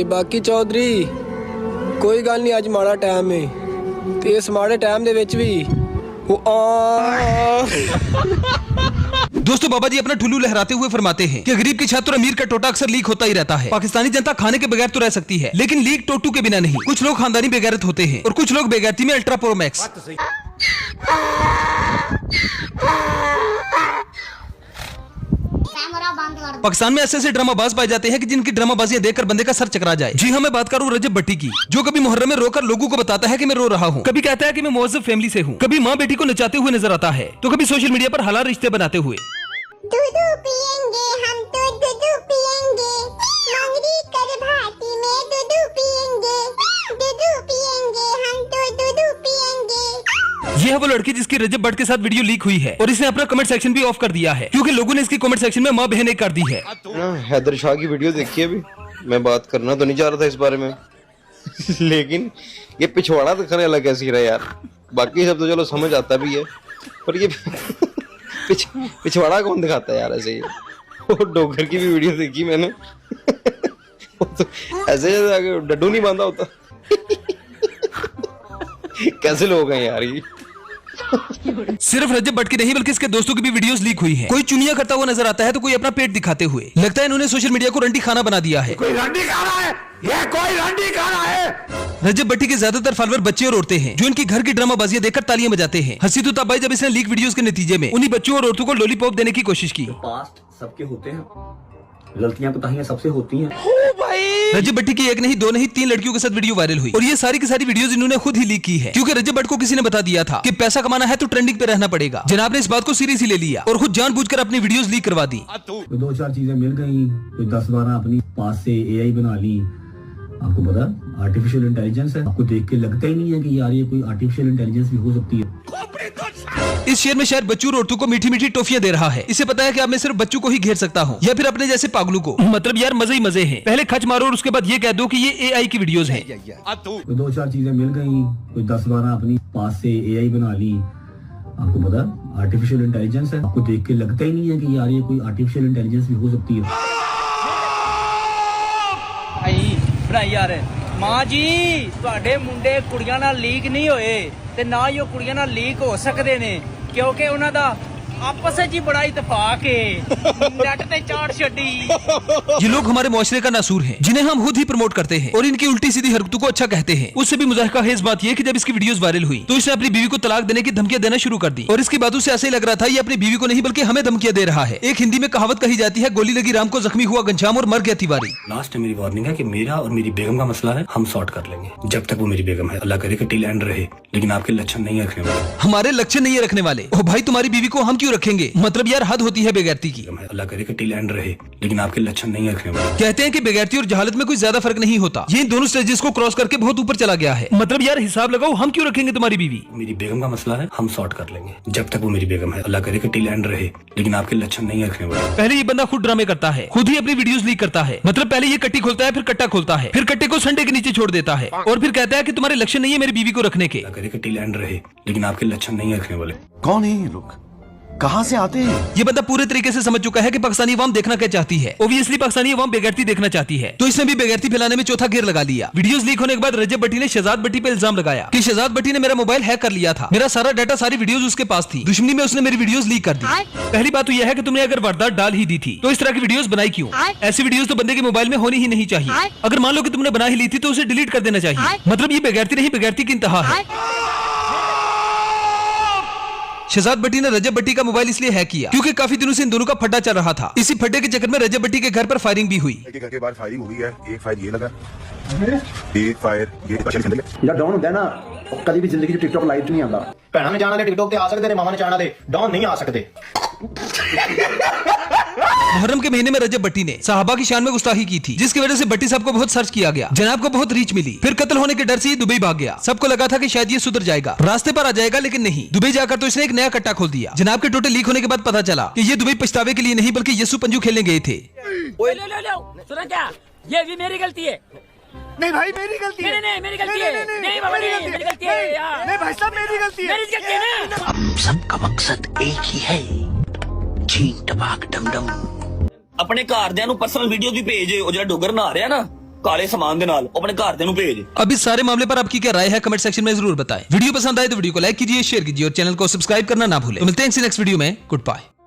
बाकी चौधरी कोई गल नहीं, अज माड़ा टाइम है ते इस माड़े टाइम दे विच भी दोस्तों बाबा जी अपना ठुल्लू लहराते हुए फरमाते हैं कि गरीब की छत और अमीर का टोटा अक्सर लीक होता ही रहता है। पाकिस्तानी जनता खाने के बगैर तो रह सकती है, लेकिन लीक टोटू के बिना नहीं। कुछ लोग खानदानी बेगैरत होते हैं और कुछ लोग बेगैरती में अल्ट्रा प्रो मैक्स। पाकिस्तान में ऐसे ड्रामाबाज पाए जाते हैं कि जिनकी ड्रामाबाजियां देखकर बंदे का सर चकरा जाए। जी हाँ, मैं बात करूं रजब भट्टी की, जो कभी मुहर्रम में रोकर लोगों को बताता है कि मैं रो रहा हूँ, कभी कहता है कि मैं मुअज्जब फैमिली से हूँ, कभी माँ बेटी को नचाते हुए नजर आता है, तो कभी सोशल मीडिया पर हलाल रिश्ते बनाते हुए। दूध पियेंगे हम तो दूध पियेंगे, मंगरी कर भाती में दूध पियेंगे हम तो दूध पियेंगे। ये है वो लड़की जिसकी रजब भट्ट के साथ वीडियो लीक हुई है और इसने अपना कमेंट सेक्शन भी ऑफ कर दिया है क्योंकि लोगों ने इसकी कमेंट सेक्शन में माँ बहने कर दी है। हैदर शाह की वीडियो देखी अभी, मैं बात करना तो नहीं चाह रहा था इस बारे में लेकिन ये पिछवाड़ा दिखाने अलग कैसी रहा यार। बाकी सब तो चलो समझ आता भी है, पर ये पिछवाड़ा कौन दिखाता है यार ऐसे ही। वो डोगर की भी वीडियो देखी मैंने वो तो ऐसे जैसे डड्डू नहीं बांधा होता कैसे लोग हैं यार ये। सिर्फ रजब भट्ट की नहीं बल्कि इसके दोस्तों की भी वीडियोस लीक हुई हैं। कोई चुनिया करता हुआ नजर आता है तो कोई अपना पेट दिखाते हुए। लगता है इन्होंने सोशल मीडिया को रंडी खाना बना दिया है। कोई रंडी खा रहा है, ये कोई रंडी खा रहा है। रजब भट्टी के ज्यादातर फॉलोअर बच्चे और औरतें हैं जो इनकी घर की ड्रामाबाजियां देखकर तालियां बजाते हैं। हंसी तो तब आई जब इसने लीक वीडियोस के नतीजे में उन्हीं बच्चों और औरतों को लॉलीपॉप देने की कोशिश की। पास्ट सबके होते हैं, गलतियां कोताहियां सबसे होती हैं। रजब भट्टी की एक नहीं दो नहीं 3 लड़कियों के साथ वीडियो वायरल हुई और ये सारी की सारी वीडियोस इन्होंने खुद ही लीक की है क्योंकि रजब भट्ट को किसी ने बता दिया था कि पैसा कमाना है तो ट्रेंडिंग पे रहना पड़ेगा। जनाब ने इस बात को सीरियसली ले लिया और खुद जानबूझकर अपनी वीडियोस लीक करवा दी। कोई 2-4 चीजें मिल गई, कोई 10-12 अपनी पास से एआई बना ली। आपको पता आर्टिफिशियल इंटेलिजेंस है, आपको देख के लगता ही नहीं है कि यार ये कोई आर्टिफिशियल इंटेलिजेंस भी हो सकती है। इस शेर में शायद बच्चों और औरतों को मीठी मीठी टॉफियां दे रहा है। इसे पता है कि अब मैं सिर्फ बच्चों को ही घेर सकता हूँ या फिर अपने जैसे पागलों को। मतलब यार मजे ही मजे हैं। पहले खच मारो और उसके बाद ये कह दो कि ये एआई की वीडियोस हैं। कोई 2-4 चीजें मिल गई, कोई 10-12 अपनी पास से एआई बना ली। आपको पता आर्टिफिशियल इंटेलिजेंस है, आपको देख के लगता ही नहीं है कि यार ये कोई आर्टिफिशियल इंटेलिजेंस भी हो सकती है। ਬਣਾਈ ਯਾਰ ਮਾਂ ਜੀ ਤੁਹਾਡੇ ਮੁੰਡੇ ਕੁੜੀਆਂ ਨਾਲ ਲੀਕ ਨਹੀਂ ਹੋਏ ਤੇ ਨਾ ਹੀ ਉਹ ਕੁੜੀਆਂ ਨਾਲ ਲੀਕ ਹੋ ਸਕਦੇ ਨੇ ਕਿਉਂਕਿ ਉਹਨਾਂ ਦਾ आपस में बड़ा इत्तेफाक है। नेट पे चाट छड़ी। ये लोग हमारे मुआशरे का नासूर हैं, जिन्हें हम खुद ही प्रमोट करते हैं और इनकी उल्टी सीधी हरकतों को अच्छा कहते हैं। उससे भी मुज़ाहिका है इस बात ये कि जब इसकी वीडियोस वायरल हुई तो इसने अपनी बीवी को तलाक देने की धमकियां देना शुरू कर दी और इसकी बातों से ऐसे ही लग रहा था ये अपनी बीवी को नहीं बल्कि हमें धमकियां दे रहा है। एक हिंदी में कहावत कही जाती है, गोली लगी राम को जख्मी हुआ घनश्याम और मर गया तिवारी। लास्ट मेरी वार्निंग है कि मेरा और मेरी बेगम का मसला है, हम सॉर्ट कर लेंगे। जब तक वो मेरी बेगम है अल्लाह करे कि टिल एंड रहे, लेकिन आपके लक्षण नहीं रखने वाले। हमारे लक्षण नहीं रखने वाले? ओ भाई तुम्हारी बीवी को हम क्यों रखेंगे? मतलब यार हद होती है बेगैरती की। अल्लाह करे कि टिल एंड रहे, लेकिन आपके लक्षण नहीं रखने वाले। कहते हैं कि बेगैरती और जहालत में कोई ज्यादा फर्क नहीं होता। ये इन दोनों स्टेजेस को क्रॉस करके बहुत ऊपर चला गया है। मतलब यार हिसाब लगाओ, हम क्यों रखेंगे तुम्हारी बीवी? मेरी बेगम का मसला है, हम सॉर्ट कर लेंगे। जब तक वो मेरी बेगम है अल्लाह करे कि टिल एंड रहे, लेकिन आपके लक्षण नहीं रखने वाले। पहले ये बंदा खुद ड्रामे करता है, खुद ही अपनी वीडियोस लीक करता है। मतलब पहले ये कट्टी खोलता है, फिर कट्टा खोलता है, फिर कट्टे को संडे के नीचे छोड़ देता है और फिर कहता है कि तुम्हारे लक्षण नहीं है मेरी बीवी को रखने के। अल्लाह करे कि टिल एंड रहे, लेकिन आपके लक्षण नहीं रखने वाले। कौन है ये लोग, कहां से आते हैं? ये बंदा पूरे तरीके से समझ चुका है कि पाकिस्तानी अवाम देखना क्या चाहती है। ओब्वियसली पाकिस्तानी अवाम बेगैरती देखना चाहती है, तो इसने भी बेगैरती फैलाने में चौथा गियर लगा लिया। वीडियोस लीक होने के बाद रजब भट्टी ने शहजाद भट्टी पे इल्जाम लगाया कि शहजाद भट्टी ने मेरा मोबाइल हैक कर लिया था, मेरा सारा डाटा सारी वीडियोस उसके पास थी, दुश्मनी में उसने मेरी वीडियोस लीक कर दी। पहली बात तो यह है कि तुमने अगर वारदात डाल ही दी थी तो इस तरह की वीडियोस बनाई क्यों? ऐसी वीडियोस तो बंदे के मोबाइल में होनी ही नहीं चाहिए। अगर मान लो कि तुमने बना ही ली थी तो उसे डिलीट कर देना चाहिए। मतलब ये बेगैरती नहीं, बेगैरती की इंतहा है। शहजाद भट्टी ने रजब भट्टी का मोबाइल इसलिए हैक किया क्योंकि काफी दिनों से इन दोनों का फड्डा चल रहा था। इसी फड्डे के चक्कर में रजब भट्टी के घर पर फायरिंग भी हुई। घर के बाहर फायरिंग हुई है, एक फायर ये लगा, एक फायर ये यार डॉन होंदा ना कभी भी जिंदगी च टिकटॉक लाइव नहीं आंदा। भैणा ने जाना दे टिकटॉक ते आ सकदे ने, मामा ने जाना दे डॉन नहीं आ सकदे। मुहर्रम के महीने में रजब भट्टी ने साहबा की शान में गुस्ताखी की थी, जिसकी वजह से भट्टी साहब को बहुत सर्च किया गया, जनाब को बहुत रीच मिली। फिर कत्ल होने के डर से ये दुबई भाग गया। सबको लगा था कि शायद ये सुधर जाएगा, रास्ते पर आ जाएगा, लेकिन नहीं। दुबई जाकर तो इसने एक नया कट्टा खोल दिया। जनाब के टोटे लीक होने के बाद पता चला कि ये दुबई पछतावे के लिए नहीं बल्कि यस्सु पंजू खेलने गए थे। सुना क्या, ये भी मेरी गलती है। नहीं भाई मेरी गलती है। नहीं मेरी गलती है। नहीं बाबा नहीं मेरी गलती है यार। नहीं भाई साहब मेरी गलती है। मेरी गलती है ना। हम सबका मकसद एक ही है, छीन टपाक डम डम। अपने घरदिਆਂ ਨੂੰ पर्सनल वीडियो भी भेज, ਉਹ ਜਿਹੜਾ ਡੋਗਰ ਨਾ ਰਿਹਾ ਨਾ काले समान दे नाल अपने घरदे नूं भेज। अब इस सारे मामले पर आपकी क्या राय है कमेंट सेक्शन में जरूर बताएं। वीडियो पसंद आए तो वीडियो को लाइक कीजिए, शेयर कीजिए और चैनल को सब्सक्राइब करना ना भूलें। तो मिलते हैं नेक्स्ट वीडियो में। Good bye.